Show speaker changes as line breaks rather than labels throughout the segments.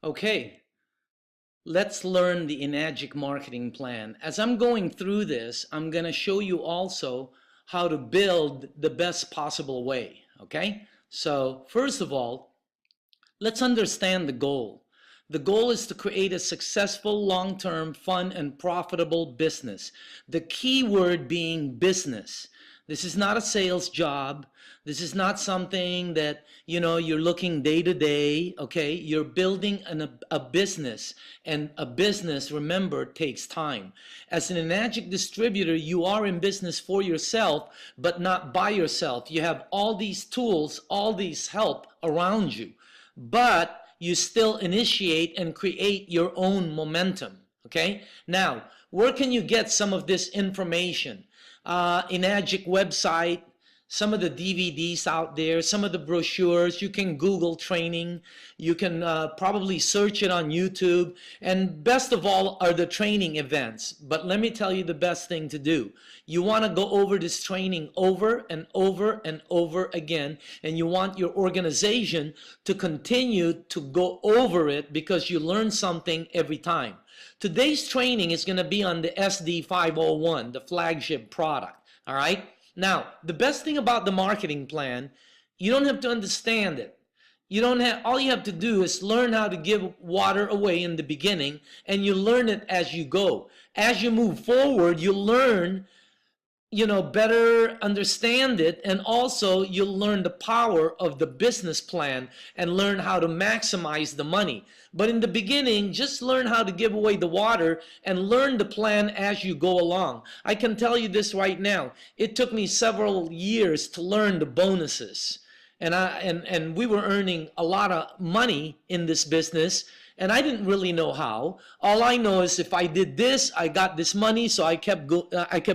Okay, let's learn the Enagic marketing plan. As I'm going through this, I'm going to show you also how to build the best possible way. Okay, so first of all, let's understand the goal. The goal is to create a successful, long-term, fun, and profitable business. The key word being business. This is not a sales job. This is not something that, you're looking day to day, okay? You're building a business, and a business, remember, takes time. As an Enagic distributor, you are in business for yourself, but not by yourself. You have all these tools, all these help around you, but you still initiate and create your own momentum, okay? Now, where can you get some of this information? Enagic website, some of the DVDs out there, some of the brochures. You can Google training. You can probably search it on YouTube. And best of all are the training events. But let me tell you the best thing to do. You want to go over this training over and over and over again. And you want your organization to continue to go over it because you learn something every time. Today's training is going to be on the SD501, the flagship product. All right? Now, the best thing about the marketing plan, you don't have to understand it. All you have to do is learn how to give water away in the beginning, and you learn it as you go. As you move forward, you learn, better understand it, and also you'll learn the power of the business plan and learn how to maximize the money. But in the beginning, just learn how to give away the water and learn the plan as you go along. I can tell you this right now. It took me several years to learn the bonuses. And we were earning a lot of money in this business, and I didn't really know how. All I know is if I did this, I got this money, so I kept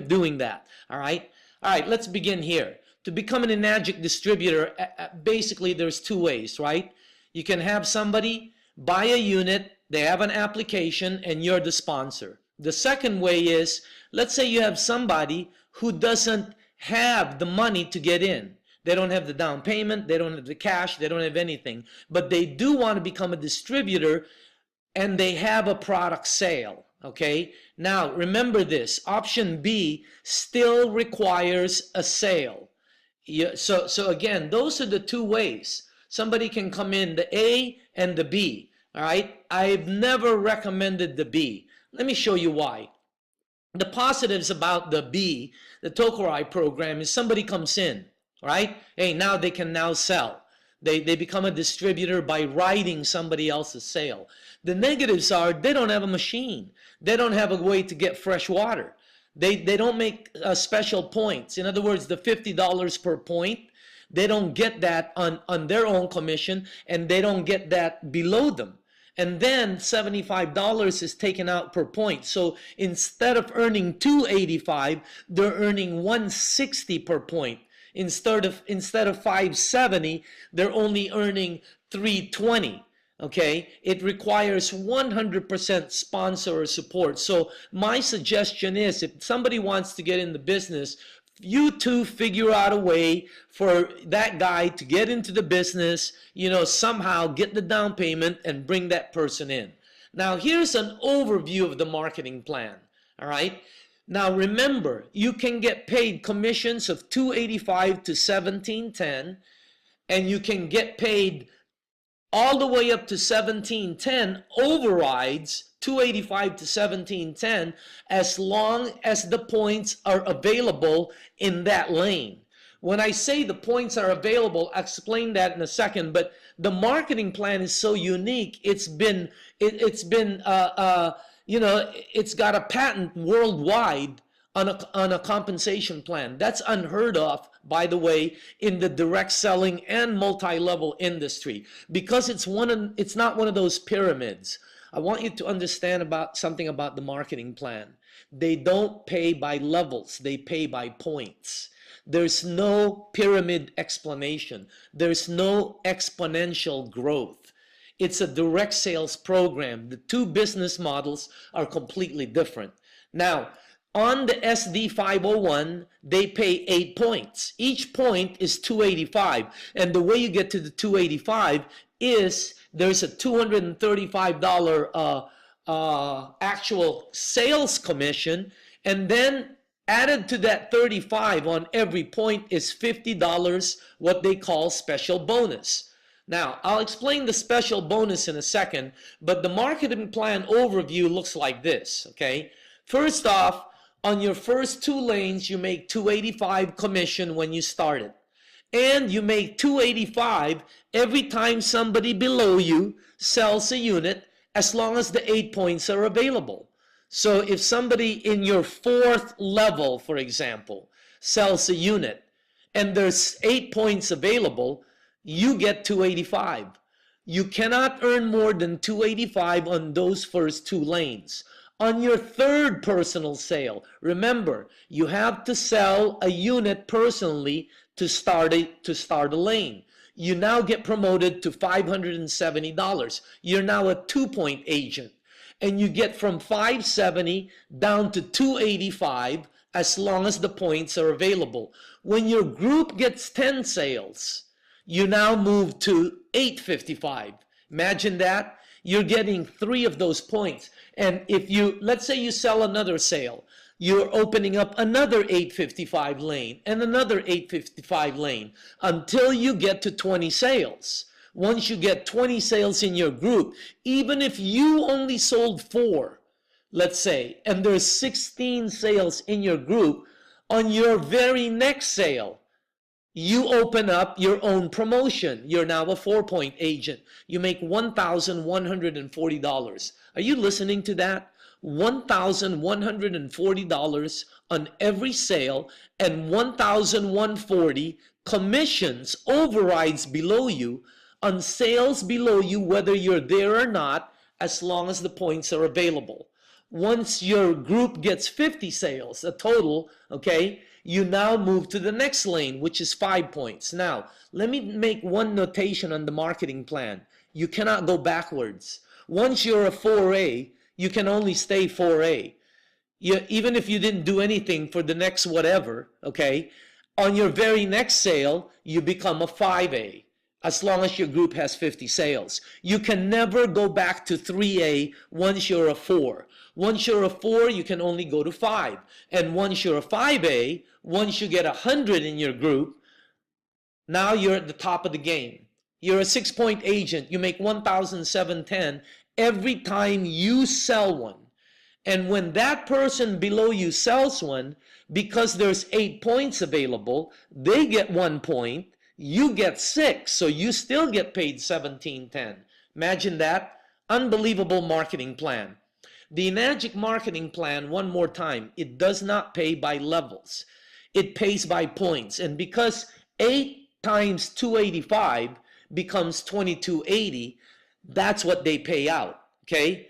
doing that. All right, let's begin here. To become an Enagic distributor, basically there's two ways, right? You can have somebody buy a unit, they have an application, and you're the sponsor. The second way is, let's say you have somebody who doesn't have the money to get in. They don't have the down payment, they don't have the cash, they don't have anything, but they do want to become a distributor and they have a product sale. Okay, now remember this, option B still requires a sale. So again, those are the two ways. Somebody can come in the A and the B. All right, I've never recommended the B. Let me show you why. The positives about the B, the Tokurai program, is somebody comes in, right? Hey, now they can now sell. They become a distributor by riding somebody else's sale. The negatives are they don't have a machine. They don't have a way to get fresh water. They don't make special points. In other words, the $50 per point, they don't get that on their own commission, and they don't get that below them. And then $75 is taken out per point. So instead of earning $285, they're earning $160 per point. Instead of $570, they're only earning $320. Okay, it requires 100% sponsor support. So my suggestion is, if somebody wants to get in the business, you two figure out a way for that guy to get into the business, somehow get the down payment and bring that person in. Now, here's an overview of the marketing plan. All right. Now, remember, you can get paid commissions of $285 to $1710, and you can get paid all the way up to $1710 overrides, $285 to $1710, as long as the points are available in that lane. When I say the points are available, I'll explain that in a second, but the marketing plan is so unique. It's got a patent worldwide on a compensation plan. That's unheard of, by the way, in the direct selling and multi-level industry, because it's not one of those pyramids. I want you to understand something about the marketing plan. They don't pay by levels, they pay by points. There's no pyramid explanation. There's no exponential growth. It's a direct sales program. The two business models are completely different. Now, on the SD501, they pay 8 points. Each point is $285. And the way you get to the $285 is there's a $235 actual sales commission, and then added to that 35 on every point is $50 what they call special bonus. Now, I'll explain the special bonus in a second, but the marketing plan overview looks like this, okay? First off, on your first 2 lanes, you make $285 commission when you started. And you make $285 every time somebody below you sells a unit, as long as the 8 points are available. So if somebody in your 4th level, for example, sells a unit and there's 8 points available, you get $285. You cannot earn more than $285 on those first 2 lanes. On your 3rd personal sale, remember, you have to sell a unit personally to start a lane. You now get promoted to $570. You're now a 2-point agent. And you get from $570 down to $285 as long as the points are available. When your group gets 10 sales, you now move to $855. Imagine that. You're getting 3 of those points. And if you, let's say you sell another sale, you're opening up another $855 lane and another $855 lane until you get to 20 sales. Once you get 20 sales in your group, even if you only sold 4, let's say, and there's 16 sales in your group, on your very next sale, you open up your own promotion. You're now a 4-point agent. You make $1,140. Are you listening to that? $1,140 on every sale, and $1,140 commissions, overrides below you on sales below you, whether you're there or not, as long as the points are available. Once your group gets 50 sales, a total, okay, you now move to the next lane, which is 5 points. Now, let me make one notation on the marketing plan. You cannot go backwards. Once you're a 4A, you can only stay 4A. Even if you didn't do anything for the next whatever, okay, on your very next sale, you become a 5A, as long as your group has 50 sales. You can never go back to 3A once you're a 4. Once you're a 4, you can only go to 5. And once you're a 5A, once you get 100 in your group, now you're at the top of the game. You're a 6-point agent. You make $1,710 every time you sell one. And when that person below you sells one, because there's 8 points available, they get 1 point, you get 6, so you still get paid $1,710. Imagine that. Unbelievable marketing plan. The Enagic marketing plan, one more time, it does not pay by levels. It pays by points. And because 8 times 285 becomes 2280, that's what they pay out, okay?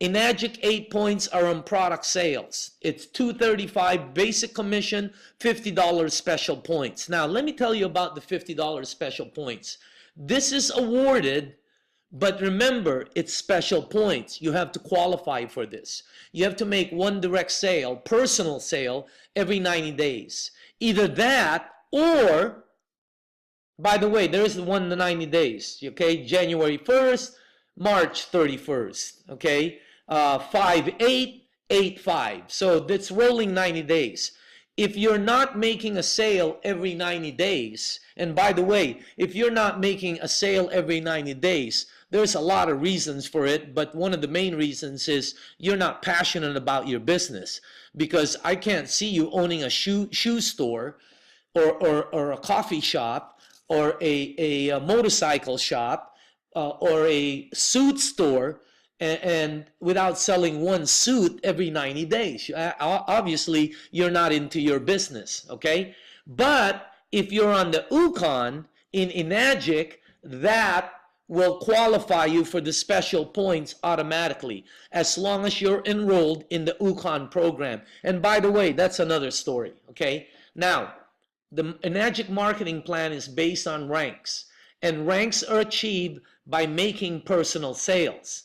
Enagic 8 points are on product sales. It's $235 basic commission, $50 special points. Now, let me tell you about the $50 special points. This is awarded, but remember, it's special points. You have to qualify for this. You have to make one direct sale, personal sale, every 90 days. Either that or, by the way, there is the one in the 90 days, okay? January 1st, March 31st, okay? 5/8, 8/5. So that's rolling 90 days. If you're not making a sale every 90 days, and by the way, if you're not making a sale every 90 days, there's a lot of reasons for it, but one of the main reasons is you're not passionate about your business. Because I can't see you owning a shoe store or a coffee shop or a motorcycle shop or a suit store and without selling one suit every 90 days. Obviously, you're not into your business, okay? But if you're on the UConn in Enagic, that will qualify you for the special points automatically, as long as you're enrolled in the UConn program. And by the way, that's another story, okay? Now, the Enagic marketing plan is based on ranks, and ranks are achieved by making personal sales.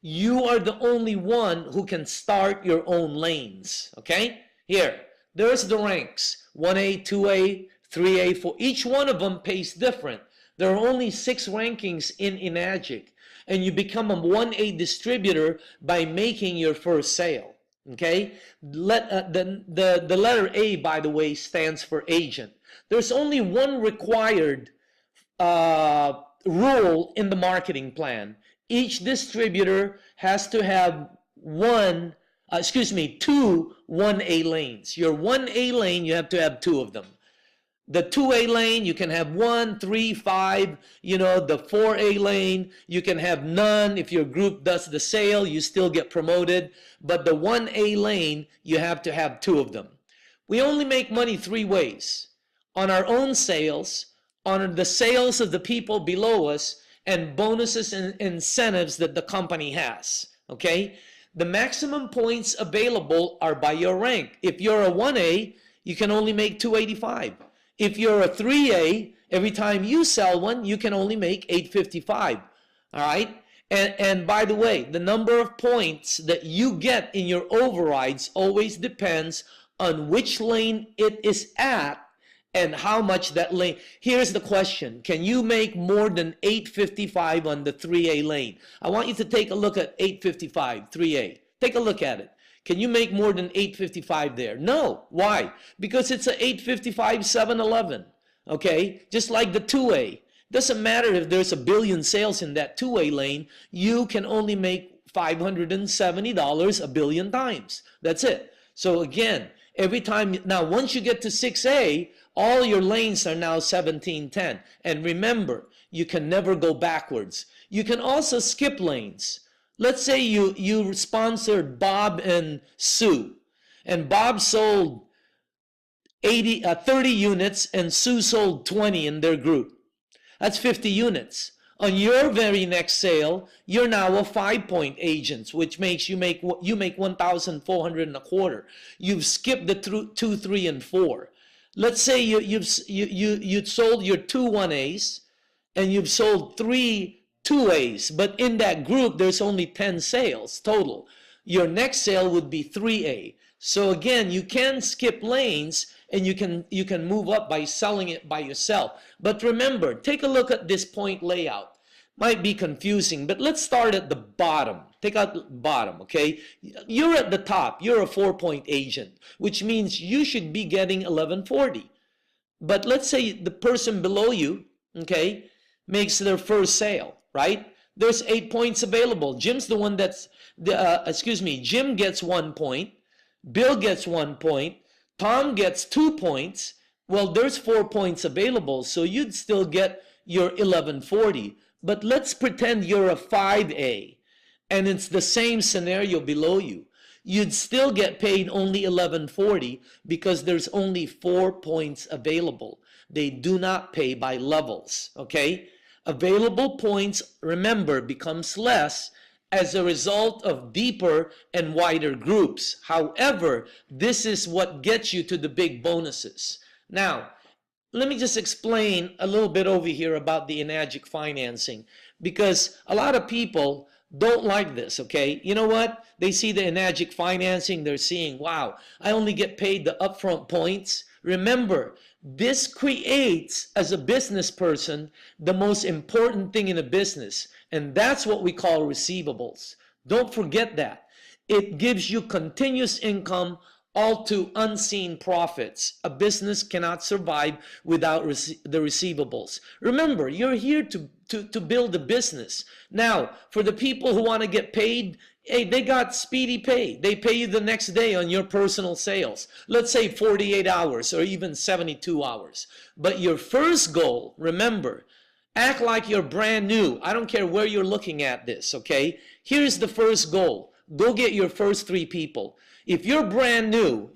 You are the only one who can start your own lanes, okay? Here, there's the ranks, 1A, 2A, 3A, 4. Each one of them pays different. There are only 6 rankings in Enagic, and you become a 1A distributor by making your first sale. Okay, the letter A, by the way, stands for agent. There's only one required rule in the marketing plan. Each distributor has to have two 1A lanes. Your 1A lane, you have to have 2 of them. The 2A lane, you can have 1, 3, 5, the 4A lane, you can have none. If your group does the sale, you still get promoted. But the 1A lane, you have to have 2 of them. We only make money 3 ways. On our own sales, on the sales of the people below us, and bonuses and incentives that the company has. Okay? The maximum points available are by your rank. If you're a 1A, you can only make 285. If you're a 3A, every time you sell one, you can only make 855. All right? And by the way, the number of points that you get in your overrides always depends on which lane it is at and how much that lane. Here's the question. Can you make more than 855 on the 3A lane? I want you to take a look at 855, 3A. Take a look at it. Can you make more than 855 there? No. Why? Because it's a 855 711. Okay? Just like the 2A. Doesn't matter if there's a billion sales in that 2A lane, you can only make $570 a billion times. That's it. So again, every time, now once you get to 6A, all your lanes are now 1710. And remember, you can never go backwards. You can also skip lanes. Let's say you sponsored Bob and Sue, and Bob sold 30 units and Sue sold 20 in their group. That's 50 units. On your very next sale, you're now a 5-point agent, which makes you make 1,400 and a quarter. You've skipped the 2, 3, and 4. Let's say you sold your 2 1As and you've sold 3 2As, but in that group there's only 10 sales total. Your next sale would be 3A. So again, you can skip lanes and you can move up by selling it by yourself. But remember, take a look at this point layout. Might be confusing, but let's start at the bottom. Take out the bottom, okay? You're at the top. You're a 4-point agent, which means you should be getting 1140. But let's say the person below you, okay, makes their first sale, right? There's 8 points available. Jim's the one that's, Jim gets 1 point. Bill gets 1 point. Tom gets 2 points. Well, there's 4 points available, so you'd still get your 1140. But let's pretend you're a 5A, and it's the same scenario below you. You'd still get paid only 1140 because there's only 4 points available. They do not pay by levels, okay? Available points, remember, becomes less as a result of deeper and wider groups. However, this is what gets you to the big bonuses. Now, let me just explain a little bit over here about the Enagic financing, because a lot of people don't like this, okay? You know what? They see the Enagic financing, they're seeing, wow, I only get paid the upfront points. Remember, this creates, as a business person, the most important thing in a business, and that's what we call receivables. Don't forget that. It gives you continuous income, all to unseen profits. A business cannot survive without the receivables. Remember, you're here to build a business. Now, for the people who want to get paid, hey, they got speedy pay. They pay you the next day on your personal sales. Let's say 48 hours or even 72 hours. But your first goal, remember, act like you're brand new. I don't care where you're looking at this, okay? Here's the first goal. Go get your first 3 people. If you're brand new,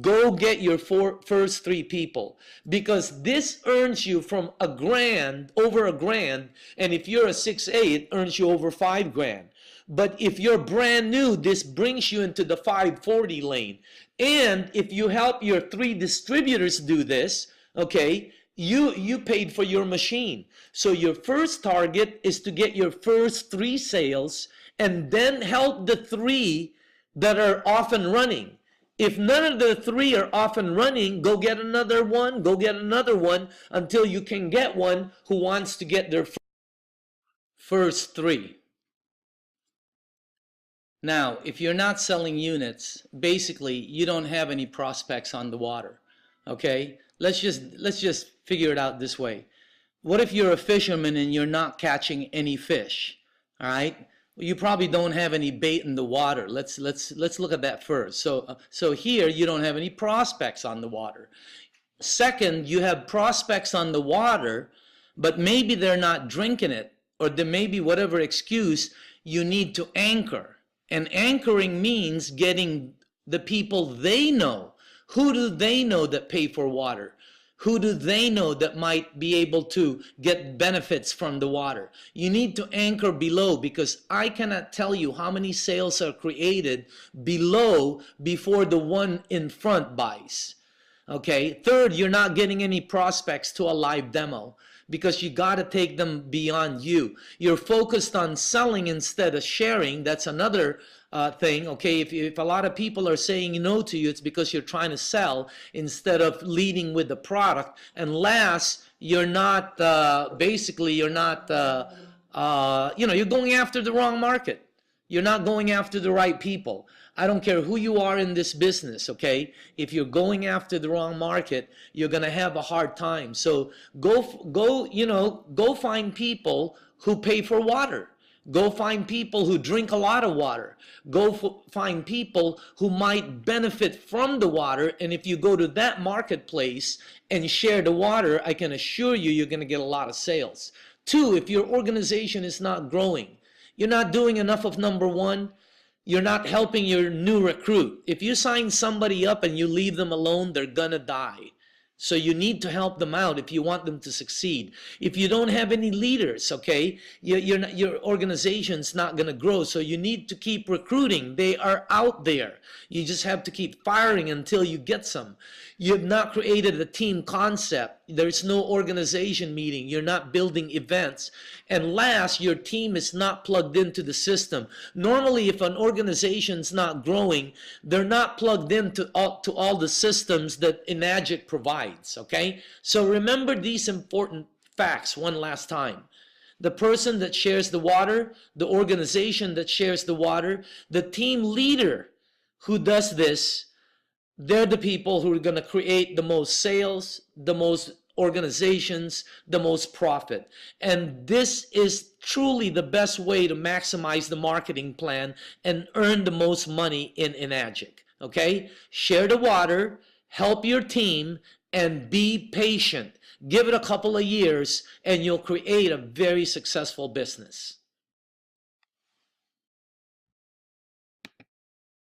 go get your first 3 people, because this earns you from $1,000, over $1,000, and if you're a 6A, it earns you over $5,000. But if you're brand new, this brings you into the 540 lane. And if you help your 3 distributors do this, okay, you paid for your machine. So your first target is to get your first 3 sales and then help the 3 that are off and running. If none of the three are off and running, go get another one, go get another one until you can get one who wants to get their first three. Now, if you're not selling units, basically you don't have any prospects on the water. Okay? Let's just figure it out this way. What if you're a fisherman and you're not catching any fish? All right? You probably don't have any bait in the water. Let's look at that first. So here you don't have any prospects on the water. Second, you have prospects on the water, but maybe they're not drinking it, or there may be whatever excuse. You need to anchor. And anchoring means getting the people they know. Who do they know that pay for water? Who do they know that might be able to get benefits from the water? You need to anchor below, because I cannot tell you how many sales are created below before the one in front buys. Okay. Third, you're not getting any prospects to a live demo, because you got to take them beyond you. You're focused on selling instead of sharing. That's another thing. Okay, if a lot of people are saying no to you, it's because you're trying to sell instead of leading with the product. And last, you're not basically you're not you're going after the wrong market. You're not going after the right people. I don't care who you are in this business, okay? If you're going after the wrong market, you're going to have a hard time. So go find people who pay for water. Go find people who drink a lot of water. Go find people who might benefit from the water. And if you go to that marketplace and share the water, I can assure you, you're going to get a lot of sales. Two, if your organization is not growing, you're not doing enough of number one, you're not helping your new recruit. If you sign somebody up and you leave them alone, they're gonna die. So you need to help them out if you want them to succeed. If you don't have any leaders, okay, your organization's not going to grow. So you need to keep recruiting. They are out there. You just have to keep firing until you get some. You have not created a team concept. There's no organization meeting. You're not building events. And last, your team is not plugged into the system. Normally, if an organization's not growing, they're not plugged into all the systems that Enagic provides, okay? So remember these important facts one last time. The person that shares the water, the organization that shares the water, the team leader who does this, they're the people who are going to create the most sales, the most organizations, the most profit. And this is truly the best way to maximize the marketing plan and earn the most money in Enagic. Okay? Share the water, help your team, and be patient. Give it a couple of years and you'll create a very successful business.